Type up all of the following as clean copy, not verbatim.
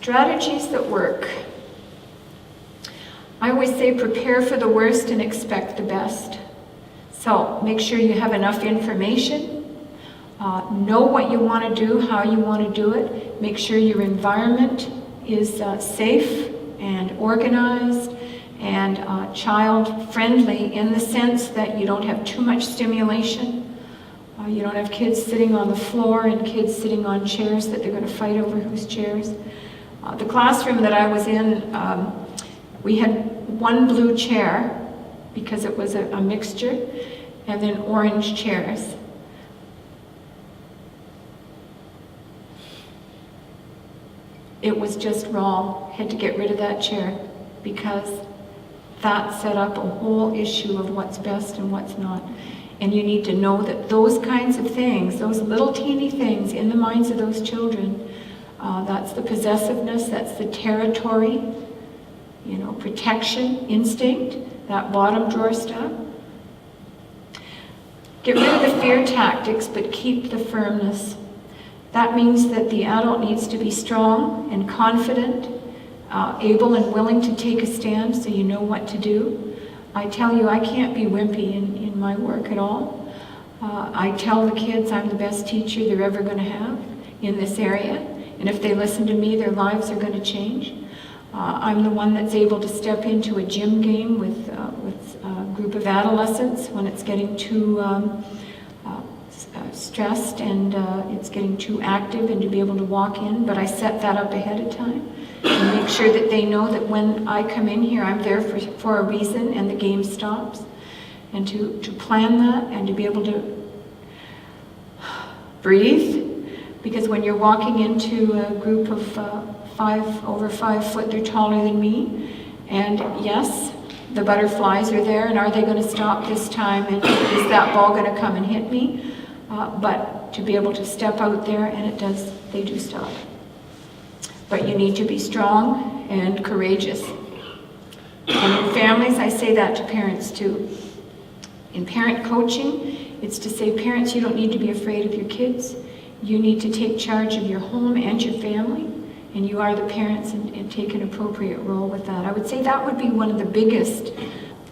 Strategies that work. I always say prepare for the worst and expect the best. So make sure you have enough information, know what you want to do, how you want to do it, make sure your environment is safe and organized and child-friendly in the sense that you don't have too much stimulation. You don't have kids sitting on the floor and kids sitting on chairs that they're going to fight over whose chairs. The classroom that I was in, we had one blue chair because it was a mixture, and then orange chairs. It was just wrong. Had to get rid of that chair because that set up a whole issue of what's best and what's not. And you need to know that those kinds of things, those little teeny things in the minds of those children, that's the possessiveness, that's the territory, you know, protection, instinct, that bottom drawer stuff. Get rid of the fear tactics, but keep the firmness. That means that the adult needs to be strong and confident, able and willing to take a stand so you know what to do. I tell you, I can't be wimpy in my work at all. I tell the kids I'm the best teacher they're ever going to have in this area, and if they listen to me, their lives are going to change. I'm the one that's able to step into a gym game with a group of adolescents when it's getting too stressed and it's getting too active, and to be able to walk in, but I set that up ahead of time and make sure that they know that when I come in here, I'm there for a reason and the game stops. And to plan that and to be able to breathe, because when you're walking into a group of over 5 foot, they're taller than me, and yes, the butterflies are there, and are they going to stop this time, and is that ball going to come and hit me? But to be able to step out there, and they do stop. But you need to be strong and courageous. And in families, I say that to parents too. In parent coaching, it's to say, parents, you don't need to be afraid of your kids. You need to take charge of your home and your family, and you are the parents, and take an appropriate role with that. I would say that would be one of the biggest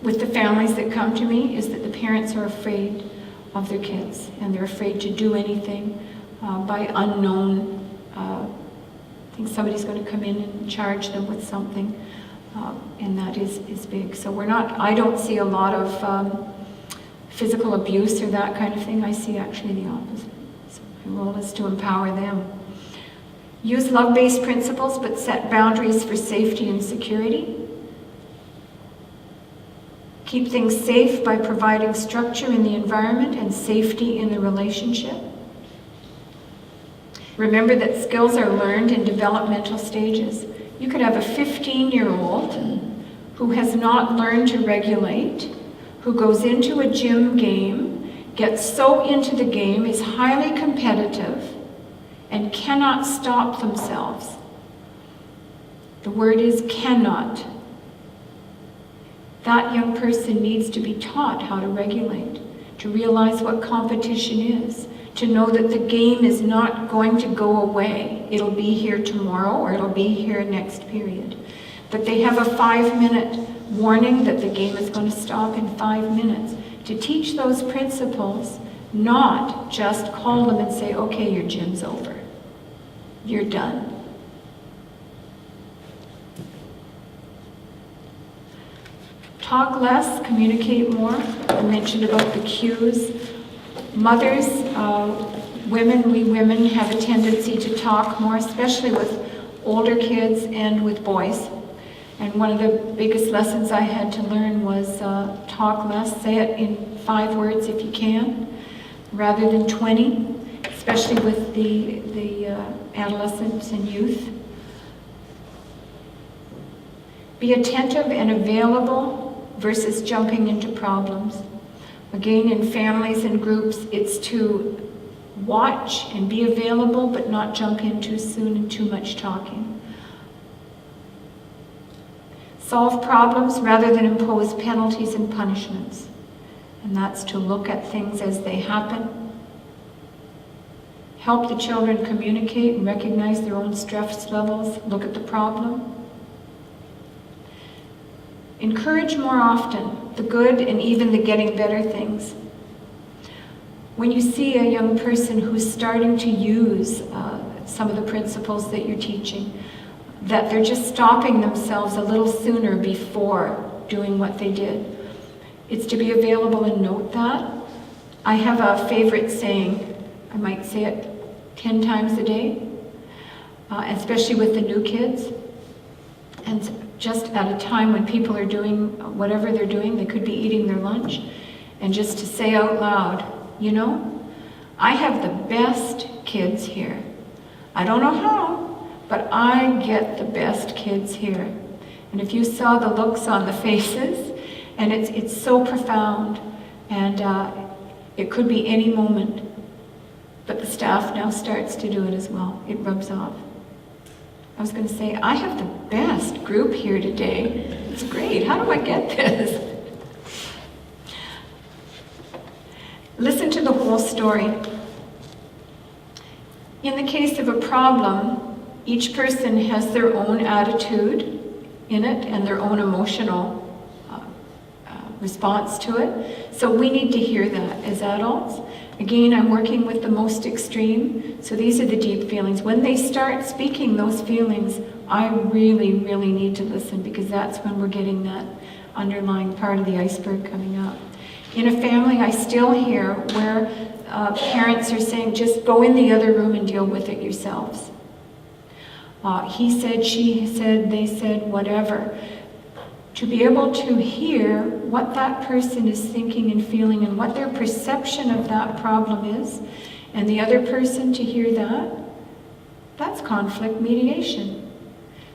with the families that come to me, is that the parents are afraid of their kids, and they're afraid to do anything by unknown. I think somebody's going to come in and charge them with something, and that is big. So I don't see a lot of physical abuse or that kind of thing. I see actually the opposite. So my role is to empower them. Use love-based principles, but set boundaries for safety and security. Keep things safe by providing structure in the environment and safety in the relationship. Remember that skills are learned in developmental stages. You could have a 15-year-old who has not learned to regulate, who goes into a gym game, gets so into the game, is highly competitive, and cannot stop themselves. The word is cannot. That young person needs to be taught how to regulate, to realize what competition is, to know that the game is not going to go away. It'll be here tomorrow, or it'll be here next period. But they have a 5-minute warning that the game is going to stop in 5 minutes. To teach those principles, not just call them and say, okay, your gym's over. You're done. Talk less, communicate more. I mentioned about the cues. Mothers, we women have a tendency to talk more, especially with older kids and with boys. And one of the biggest lessons I had to learn was talk less, say it in 5 words if you can, rather than 20, especially with the adolescents and youth. Be attentive and available versus jumping into problems. Again, in families and groups, it's to watch and be available, but not jump in too soon and too much talking. Solve problems rather than impose penalties and punishments. And that's to look at things as they happen help the children communicate and recognize their own stress levels, look at the problem. Encourage more often the good and even the getting better things. When you see a young person who's starting to use some of the principles that you're teaching, that they're just stopping themselves a little sooner before doing what they did, it's to be available and note that. I have a favorite saying, I might say it 10 times a day, especially with the new kids. And just at a time when people are doing whatever they're doing, they could be eating their lunch, and just to say out loud, you know, I have the best kids here. I don't know how, but I get the best kids here. And if you saw the looks on the faces, and it's so profound, and it could be any moment, but the staff now starts to do it as well. It rubs off. I was going to say, I have the best group here today. It's great. How do I get this? Listen to the whole story. In the case of a problem, each person has their own attitude in it and their own emotional response to it. So we need to hear that as adults. Again, I'm working with the most extreme, so these are the deep feelings. When they start speaking those feelings, I really, really need to listen, because that's when we're getting that underlying part of the iceberg coming up. In a family, I still hear where parents are saying, just go in the other room and deal with it yourselves. He said, she said, they said, whatever. To be able to hear what that person is thinking and feeling and what their perception of that problem is, and the other person to hear that, that's conflict mediation.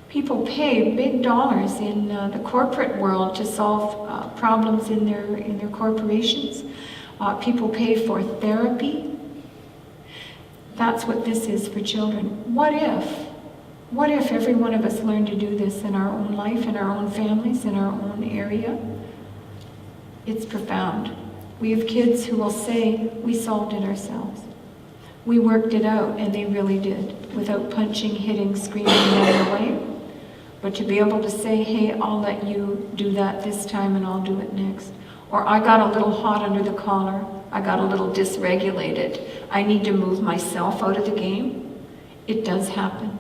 People pay big dollars in the corporate world to solve problems in their corporations. People pay for therapy. That's what this is for children. What if every one of us learned to do this in our own life, in our own families, in our own area? It's profound. We have kids who will say, we solved it ourselves. We worked it out, and they really did, without punching, hitting, screaming, running away. But to be able to say, hey, I'll let you do that this time and I'll do it next. Or I got a little hot under the collar. I got a little dysregulated. I need to move myself out of the game. It does happen.